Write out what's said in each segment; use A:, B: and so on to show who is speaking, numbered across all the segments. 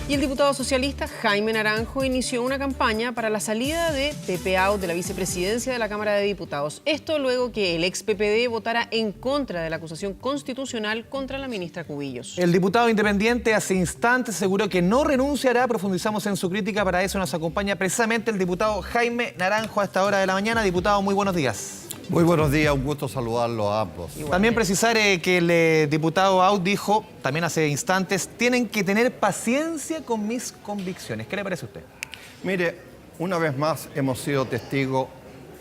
A: Y el diputado socialista Jaime Naranjo inició una campaña para la salida de Pepe Out de la vicepresidencia de la Cámara de Diputados. Esto luego que el ex PPD votara en contra de la acusación constitucional contra la ministra Cubillos.
B: El diputado independiente hace instantes aseguró que no renunciará. Profundizamos en su crítica. Para eso nos acompaña precisamente el diputado Jaime Naranjo a esta hora de la mañana. Diputado, muy buenos días.
C: Muy buenos días, un gusto saludarlos a ambos.
B: También precisar que el diputado Out dijo, también hace instantes, tienen que tener paciencia con mis convicciones. ¿Qué le parece a usted?
C: Mire, una vez más hemos sido testigos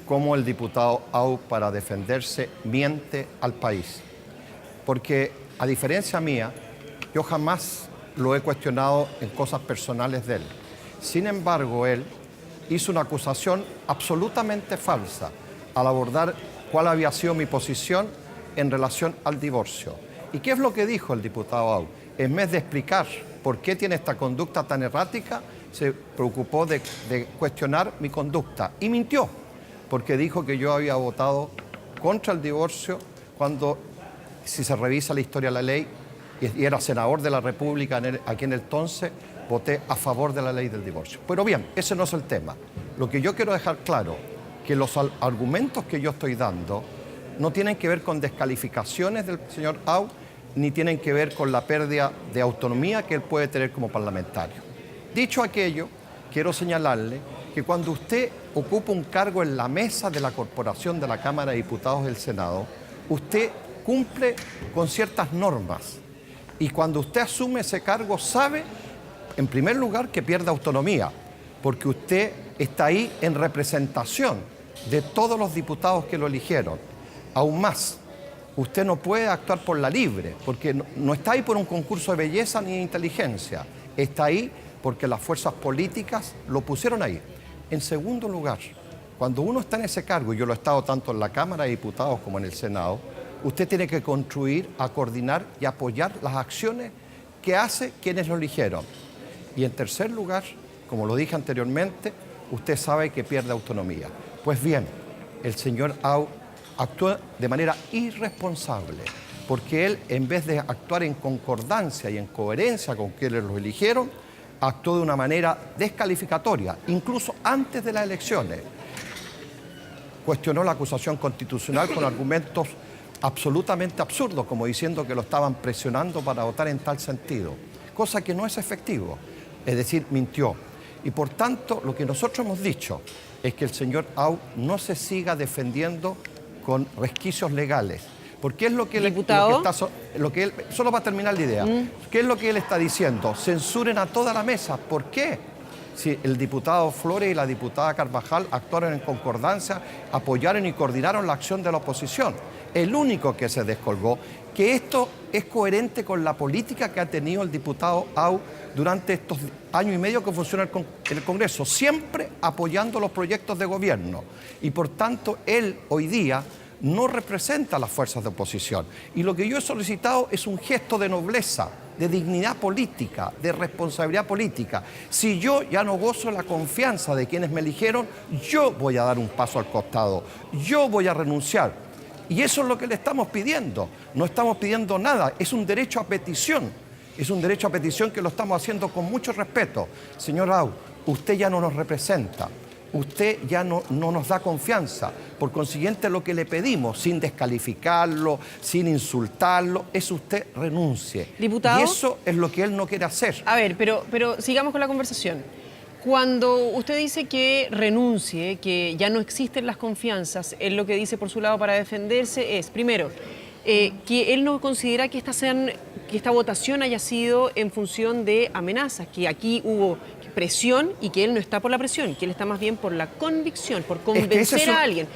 C: cómo el diputado Out, para defenderse, miente al país. Porque, a diferencia mía, yo jamás lo he cuestionado en cosas personales de él. Sin embargo, él hizo una acusación absolutamente falsa al abordar cuál había sido mi posición en relación al divorcio. ¿Y qué es lo que dijo el diputado Out? En vez de explicar por qué tiene esta conducta tan errática, se preocupó de cuestionar mi conducta y mintió, porque dijo que yo había votado contra el divorcio cuando, si se revisa la historia de la ley, y era senador de la República aquí en el entonces, voté a favor de la ley del divorcio. Pero bien, ese no es el tema. Lo que yo quiero dejar claro, que los argumentos que yo estoy dando no tienen que ver con descalificaciones del señor Out, ni tienen que ver con la pérdida de autonomía que él puede tener como parlamentario. Dicho aquello, quiero señalarle que cuando usted ocupa un cargo en la mesa de la corporación de la Cámara de Diputados del Senado, usted cumple con ciertas normas. Y cuando usted asume ese cargo, sabe, en primer lugar, que pierde autonomía, porque usted está ahí en representación de todos los diputados que lo eligieron. Aún más, usted no puede actuar por la libre, porque no está ahí por un concurso de belleza ni de inteligencia. Está ahí porque las fuerzas políticas lo pusieron ahí. En segundo lugar, cuando uno está en ese cargo, y yo lo he estado tanto en la Cámara de Diputados como en el Senado, usted tiene que contribuir a coordinar y apoyar las acciones que hace quienes lo eligieron. Y en tercer lugar, como lo dije anteriormente, usted sabe que pierde autonomía. Pues bien, el señor Out actuó de manera irresponsable, porque él, en vez de actuar en concordancia y en coherencia con quienes lo eligieron, actuó de una manera descalificatoria, incluso antes de las elecciones. Cuestionó la acusación constitucional con argumentos absolutamente absurdos, como diciendo que lo estaban presionando para votar en tal sentido, cosa que no es efectivo, es decir, mintió. Y por tanto, lo que nosotros hemos dicho es que el señor Out no se siga defendiendo con resquicios legales. Porque es lo que él, solo para terminar la idea, ¿qué es lo que él está diciendo? Censuren a toda la mesa. ¿Por qué? Si el diputado Flores y la diputada Carvajal actuaron en concordancia, apoyaron y coordinaron la acción de la oposición. El único que se descolgó, que esto es coherente con la política que ha tenido el diputado Out durante estos años y medio que funciona el Congreso, siempre apoyando los proyectos de gobierno. Y por tanto, él hoy día no representa a las fuerzas de oposición. Y lo que yo he solicitado es un gesto de nobleza, de dignidad política, de responsabilidad política. Si yo ya no gozo la confianza de quienes me eligieron, yo voy a dar un paso al costado, yo voy a renunciar. Y eso es lo que le estamos pidiendo. No estamos pidiendo nada, es un derecho a petición. Es un derecho a petición que lo estamos haciendo con mucho respeto. Señor Out, usted ya no nos representa, usted ya no nos da confianza. Por consiguiente, lo que le pedimos, sin descalificarlo, sin insultarlo, es usted renuncie.
A: ¿Diputado?
C: Y eso es lo que él no quiere hacer.
A: A ver, pero sigamos con la conversación. Cuando usted dice que renuncie, que ya no existen las confianzas, él lo que dice por su lado para defenderse es, primero, que él no considera que esta votación haya sido en función de amenazas, que aquí hubo presión y que él no está por la presión, que él está más bien por la convicción, por convencer a alguien.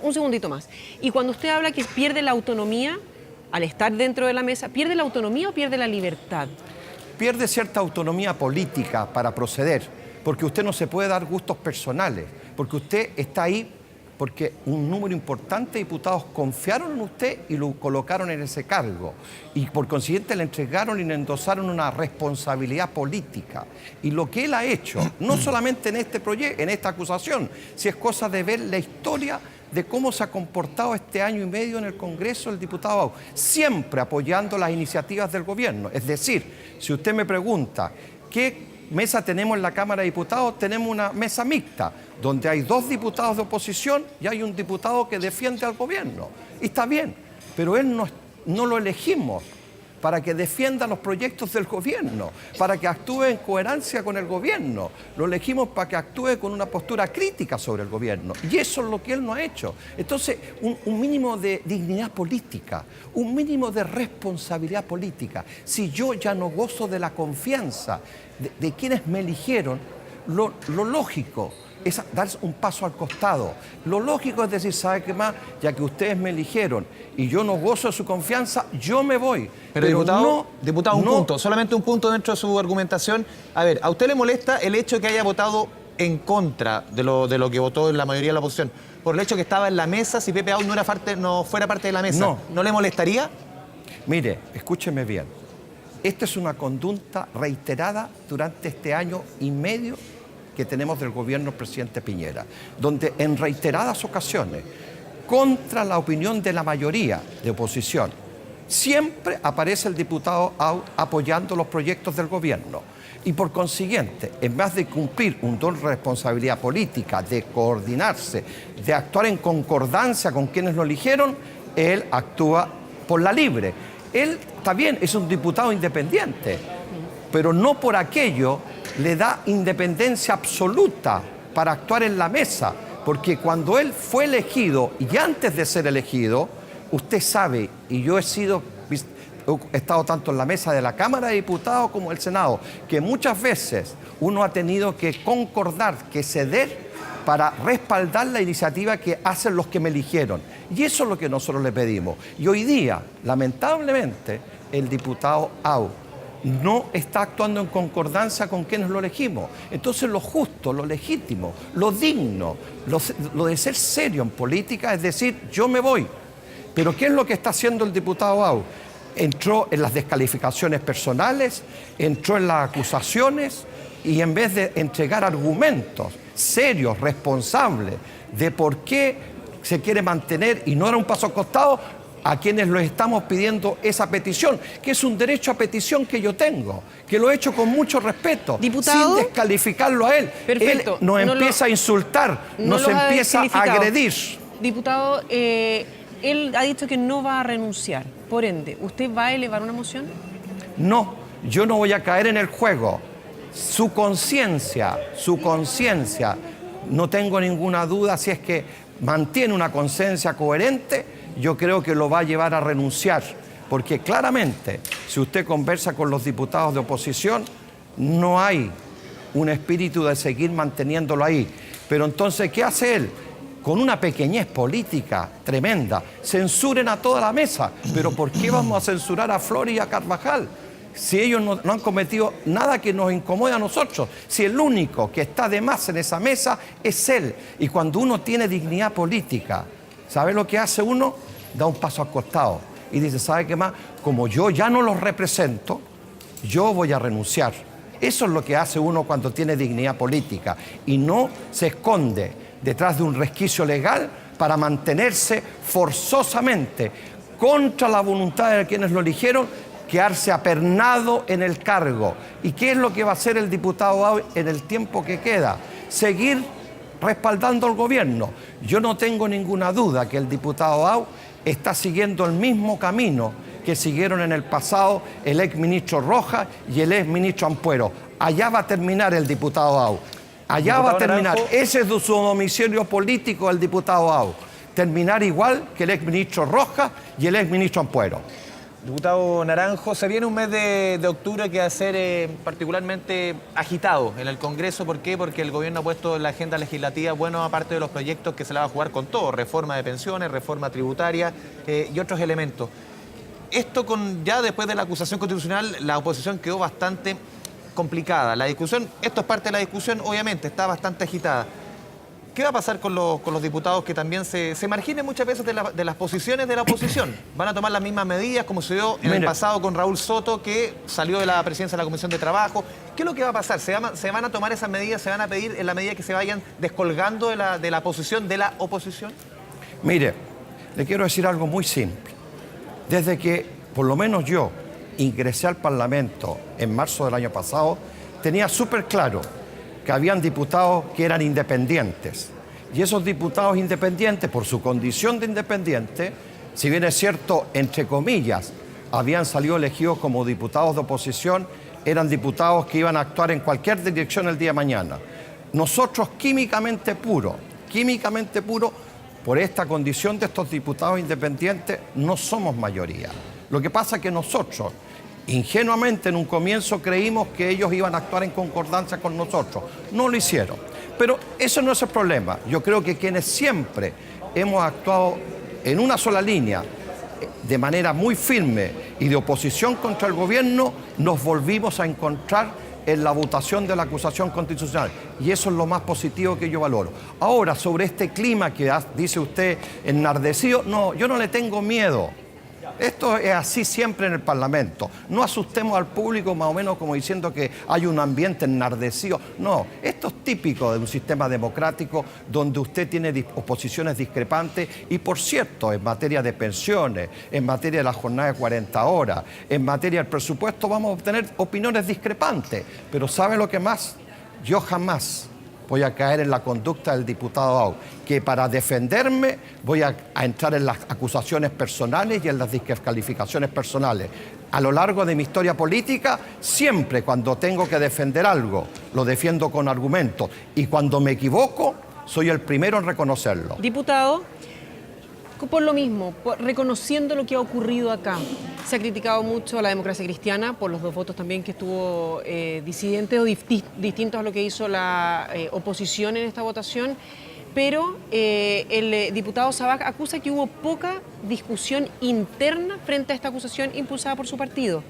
A: Un segundito más. Y cuando usted habla que pierde la autonomía, al estar dentro de la mesa, ¿pierde la autonomía o pierde la libertad?
C: Pierde cierta autonomía política para proceder, porque usted no se puede dar gustos personales, porque usted está ahí porque un número importante de diputados confiaron en usted y lo colocaron en ese cargo. Y por consiguiente le entregaron y le endosaron una responsabilidad política. Y lo que él ha hecho, no solamente en este proyecto, en esta acusación, si es cosa de ver la historia de cómo se ha comportado este año y medio en el Congreso el diputado Out, siempre apoyando las iniciativas del gobierno. Es decir, si usted me pregunta ¿qué mesa tenemos en la Cámara de Diputados? Tenemos una mesa mixta, donde hay 2 diputados de oposición y hay un diputado que defiende al gobierno. Y está bien, pero él no lo elegimos para que defienda los proyectos del gobierno, para que actúe en coherencia con el gobierno. Lo elegimos para que actúe con una postura crítica sobre el gobierno. Y eso es lo que él no ha hecho. Entonces, un mínimo de dignidad política, un mínimo de responsabilidad política. Si yo ya no gozo de la confianza de quienes me eligieron, lo lógico es dar un paso al costado. Lo lógico es decir, ¿sabe qué más? Ya que ustedes me eligieron y yo no gozo de su confianza, yo me voy.
B: Pero diputado, un punto, solamente un punto dentro de su argumentación. A ver, ¿a usted le molesta el hecho de que haya votado en contra de lo que votó en la mayoría de la oposición? Por el hecho que estaba en la mesa, si Pepe Out no fuera parte de la mesa,
C: No.
B: ¿no le molestaría?
C: Mire, escúcheme bien. Esta es una conducta reiterada durante este año y medio que tenemos del gobierno del presidente Piñera, donde en reiteradas ocasiones, contra la opinión de la mayoría de oposición, siempre aparece el diputado apoyando los proyectos del gobierno. Y por consiguiente, en vez de cumplir un don de responsabilidad política, de coordinarse, de actuar en concordancia con quienes lo eligieron, él actúa por la libre. Él, está bien, es un diputado independiente, pero no por aquello le da independencia absoluta para actuar en la mesa, porque cuando él fue elegido y antes de ser elegido, usted sabe, y yo he estado tanto en la mesa de la Cámara de Diputados como del Senado, que muchas veces uno ha tenido que concordar, que ceder para respaldar la iniciativa que hacen los que me eligieron. Y eso es lo que nosotros le pedimos. Y hoy día, lamentablemente, el diputado Au no está actuando en concordancia con quienes lo elegimos. Entonces lo justo, lo legítimo, lo digno, lo de ser serio en política es decir, yo me voy. Pero ¿qué es lo que está haciendo el diputado Au? Entró en las descalificaciones personales, entró en las acusaciones y en vez de entregar argumentos serios, responsables de por qué se quiere mantener y no dar un paso al costado, a quienes les estamos pidiendo esa petición, que es un derecho a petición que yo tengo, que lo he hecho con mucho respeto,
A: ¿Diputado?
C: sin descalificarlo a él.
A: Perfecto.
C: Él nos empieza a insultar, nos empieza a agredir.
A: Diputado, él ha dicho que no va a renunciar. Por ende, ¿usted va a elevar una moción?
C: No, yo no voy a caer en el juego. Su conciencia, no tengo ninguna duda si es que mantiene una conciencia coherente, yo creo que lo va a llevar a renunciar, porque claramente, si usted conversa con los diputados de oposición, no hay un espíritu de seguir manteniéndolo ahí. Pero entonces, ¿qué hace él? Con una pequeñez política tremenda, censuren a toda la mesa. ¿Pero por qué vamos a censurar a Flores y a Carvajal? Si ellos no han cometido nada que nos incomode a nosotros, si el único que está de más en esa mesa es él. Y cuando uno tiene dignidad política, ¿sabe lo que hace uno? Da un paso al costado y dice, ¿sabe qué más? Como yo ya no los represento, yo voy a renunciar. Eso es lo que hace uno cuando tiene dignidad política y no se esconde detrás de un resquicio legal para mantenerse forzosamente contra la voluntad de quienes lo eligieron, quedarse apernado en el cargo. ¿Y qué es lo que va a hacer el diputado Au en el tiempo que queda? Seguir respaldando al gobierno. Yo no tengo ninguna duda que el diputado Au está siguiendo el mismo camino que siguieron en el pasado el exministro Rojas y el exministro Ampuero. Allá va a terminar el diputado Au. Allá va a terminar.
B: Naranjo.
C: Ese es su domicilio político del diputado Au. Terminar igual que el exministro Rojas y el exministro Ampuero.
B: Diputado Naranjo, se viene un mes de octubre que va a ser particularmente agitado en el Congreso. ¿Por qué? Porque el gobierno ha puesto en la agenda legislativa, bueno, aparte de los proyectos que se la va a jugar con todo, reforma de pensiones, reforma tributaria y otros elementos. Esto ya después de la acusación constitucional, la oposición quedó bastante complicada. La discusión, esto es parte de la discusión, obviamente, está bastante agitada. ¿Qué va a pasar con los diputados que también se marginen muchas veces de las posiciones de la oposición? ¿Van a tomar las mismas medidas como se dio en el pasado con Raúl Soto, que salió de la presidencia de la Comisión de Trabajo? ¿Qué es lo que va a pasar? ¿Se van a tomar esas medidas? ¿Se van a pedir en la medida que se vayan descolgando de la posición de la oposición?
C: Mire, le quiero decir algo muy simple. Desde que, por lo menos yo, ingresé al Parlamento en marzo del año pasado, tenía súper claro que habían diputados que eran independientes. Y esos diputados independientes, por su condición de independiente, si bien es cierto, entre comillas, habían salido elegidos como diputados de oposición, eran diputados que iban a actuar en cualquier dirección el día de mañana. Nosotros, químicamente puro, por esta condición de estos diputados independientes, no somos mayoría. Lo que pasa es que nosotros, ingenuamente en un comienzo creímos que ellos iban a actuar en concordancia con nosotros. No lo hicieron. Pero eso no es el problema. Yo creo que quienes siempre hemos actuado en una sola línea, de manera muy firme y de oposición contra el gobierno, nos volvimos a encontrar en la votación de la acusación constitucional. Y eso es lo más positivo que yo valoro. Ahora, sobre este clima que dice usted enardecido, no, yo no le tengo miedo. Esto es así siempre en el Parlamento. No asustemos al público más o menos como diciendo que hay un ambiente enardecido. No, esto es típico de un sistema democrático donde usted tiene oposiciones discrepantes y, por cierto, en materia de pensiones, en materia de la jornada de 40 horas, en materia del presupuesto vamos a obtener opiniones discrepantes. Pero ¿sabe lo que más? Yo jamás voy a caer en la conducta del diputado Aub, que para defenderme voy a entrar en las acusaciones personales y en las descalificaciones personales. A lo largo de mi historia política, siempre cuando tengo que defender algo, lo defiendo con argumentos. Y cuando me equivoco, soy el primero en reconocerlo.
A: Diputado, por lo mismo, reconociendo lo que ha ocurrido acá, se ha criticado mucho a la democracia cristiana por los 2 votos también que estuvo disidentes o distintos a lo que hizo la oposición en esta votación, pero el diputado Sabac acusa que hubo poca discusión interna frente a esta acusación impulsada por su partido.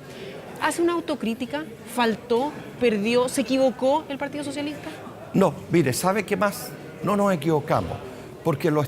A: ¿Hace una autocrítica? ¿Faltó? ¿Perdió? ¿Se equivocó el Partido Socialista?
C: No, mire, ¿sabe qué más? No nos equivocamos. Porque lo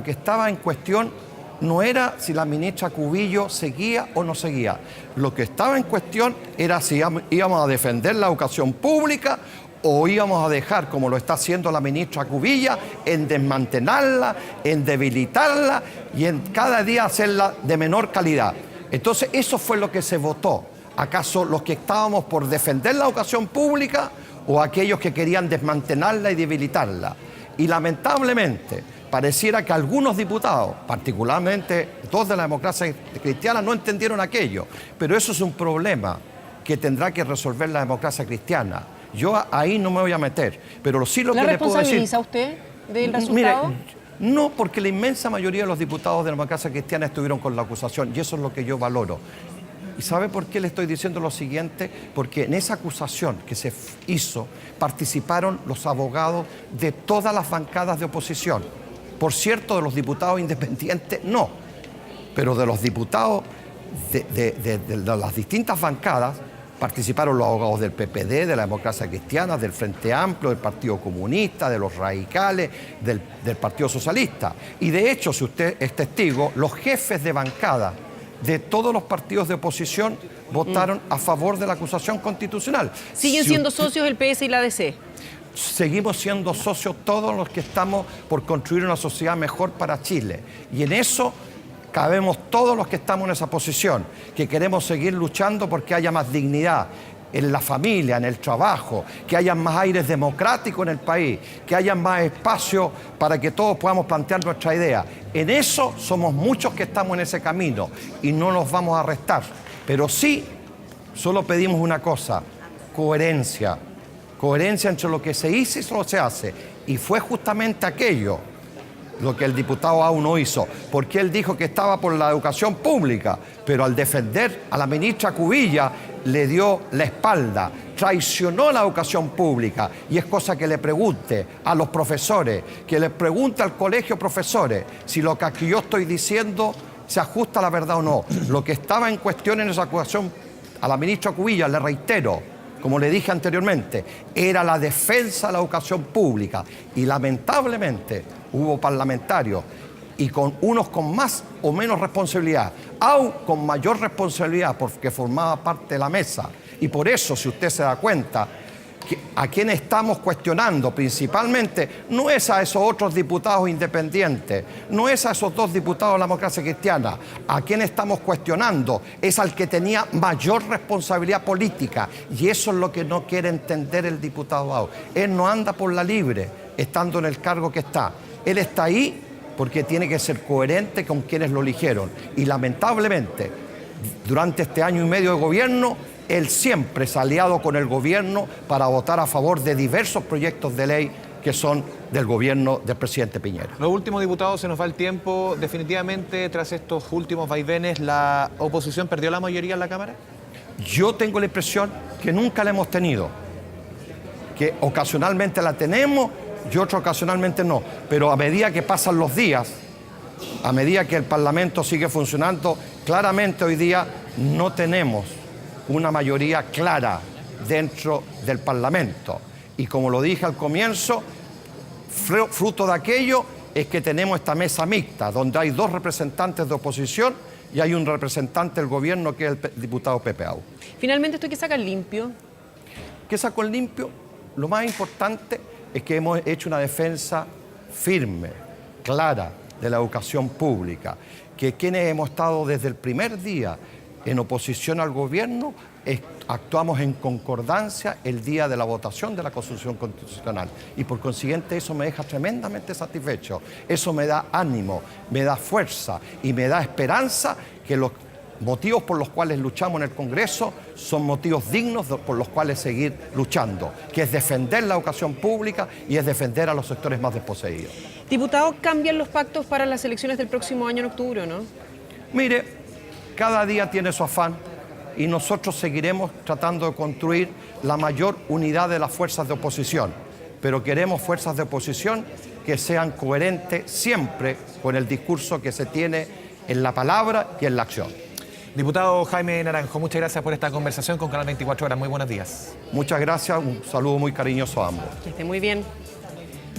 C: que estaba en cuestión no era si la ministra Cubillo seguía o no seguía. Lo que estaba en cuestión era si íbamos a defender la educación pública o íbamos a dejar, como lo está haciendo la ministra Cubillo, en desmantelarla, en debilitarla y en cada día hacerla de menor calidad. Entonces, eso fue lo que se votó. ¿Acaso los que estábamos por defender la educación pública o aquellos que querían desmantelarla y debilitarla? Y lamentablemente pareciera que algunos diputados, particularmente 2 de la democracia cristiana, no entendieron aquello. Pero eso es un problema que tendrá que resolver la democracia cristiana. Yo ahí no me voy a meter, pero sí lo que le puedo decir...
A: ¿La responsabiliza usted del resultado?
C: Mire, no, porque la inmensa mayoría de los diputados de la democracia cristiana estuvieron con la acusación y eso es lo que yo valoro. ¿Y sabe por qué le estoy diciendo lo siguiente? Porque en esa acusación que se hizo participaron los abogados de todas las bancadas de oposición. Por cierto, de los diputados independientes, no. Pero de los diputados de las distintas bancadas participaron los abogados del PPD, de la Democracia Cristiana, del Frente Amplio, del Partido Comunista, de los radicales, del Partido Socialista. Y de hecho, si usted es testigo, los jefes de bancada de todos los partidos de oposición votaron a favor de la acusación constitucional.
A: ¿Siguen siendo socios el PS y la ADC?
C: Seguimos siendo socios todos los que estamos por construir una sociedad mejor para Chile. Y en eso cabemos todos los que estamos en esa posición, que queremos seguir luchando porque haya más dignidad en la familia, en el trabajo, que haya más aires democráticos en el país, que haya más espacio para que todos podamos plantear nuestra idea. En eso somos muchos que estamos en ese camino y no nos vamos a restar. Pero sí, solo pedimos una cosa, coherencia. Coherencia entre lo que se hizo y lo que se hace. Y fue justamente aquello lo que el diputado aún no hizo, porque él dijo que estaba por la educación pública, pero al defender a la ministra Cubillo le dio la espalda, traicionó la educación pública. Y es cosa que le pregunte a los profesores, que le pregunte al colegio de profesores si lo que aquí yo estoy diciendo se ajusta a la verdad o no. Lo que estaba en cuestión en esa acusación a la ministra Cubillo, le reitero, como le dije anteriormente, era la defensa de la educación pública. Y lamentablemente hubo parlamentarios, y con unos con más o menos responsabilidad, aún con mayor responsabilidad porque formaba parte de la mesa. Y por eso, si usted se da cuenta, a quien estamos cuestionando principalmente no es a esos otros diputados independientes, no es a esos 2 diputados de la Democracia Cristiana. A quien estamos cuestionando es al que tenía mayor responsabilidad política, y eso es lo que no quiere entender el diputado Au. Él no anda por la libre estando en el cargo que está. Él está ahí porque tiene que ser coherente con quienes lo eligieron, y lamentablemente durante este año y medio de gobierno él siempre se ha aliado con el gobierno para votar a favor de diversos proyectos de ley que son del gobierno del presidente Piñera.
B: Los últimos diputados, se nos va el tiempo. Definitivamente, tras estos últimos vaivenes, ¿la oposición perdió la mayoría en la Cámara?
C: Yo tengo la impresión que nunca la hemos tenido, que ocasionalmente la tenemos y otra ocasionalmente no, pero a medida que pasan los días, a medida que el Parlamento sigue funcionando, claramente hoy día no tenemos una mayoría clara dentro del Parlamento. Y como lo dije al comienzo, fruto de aquello es que tenemos esta mesa mixta, donde hay 2 representantes de oposición y hay un representante del gobierno, que es el diputado Pepe Au.
A: Finalmente, ¿esto hay que sacar limpio?
C: ¿Qué sacó el limpio? Lo más importante es que hemos hecho una defensa firme, clara, de la educación pública, que quienes hemos estado desde el primer día en oposición al gobierno, actuamos en concordancia el día de la votación de la Constitución Constitucional, y por consiguiente eso me deja tremendamente satisfecho. Eso me da ánimo, me da fuerza y me da esperanza que los motivos por los cuales luchamos en el Congreso son motivos dignos por los cuales seguir luchando, que es defender la educación pública y es defender a los sectores más desposeídos.
A: Diputado, ¿cambian los pactos para las elecciones del próximo año en octubre o no?
C: Mire, cada día tiene su afán y nosotros seguiremos tratando de construir la mayor unidad de las fuerzas de oposición, pero queremos fuerzas de oposición que sean coherentes siempre con el discurso que se tiene en la palabra y en la acción.
B: Diputado Jaime Naranjo, muchas gracias por esta conversación con Canal 24 Horas. Muy buenos días.
C: Muchas gracias, un saludo muy cariñoso a ambos.
A: Que esté muy bien.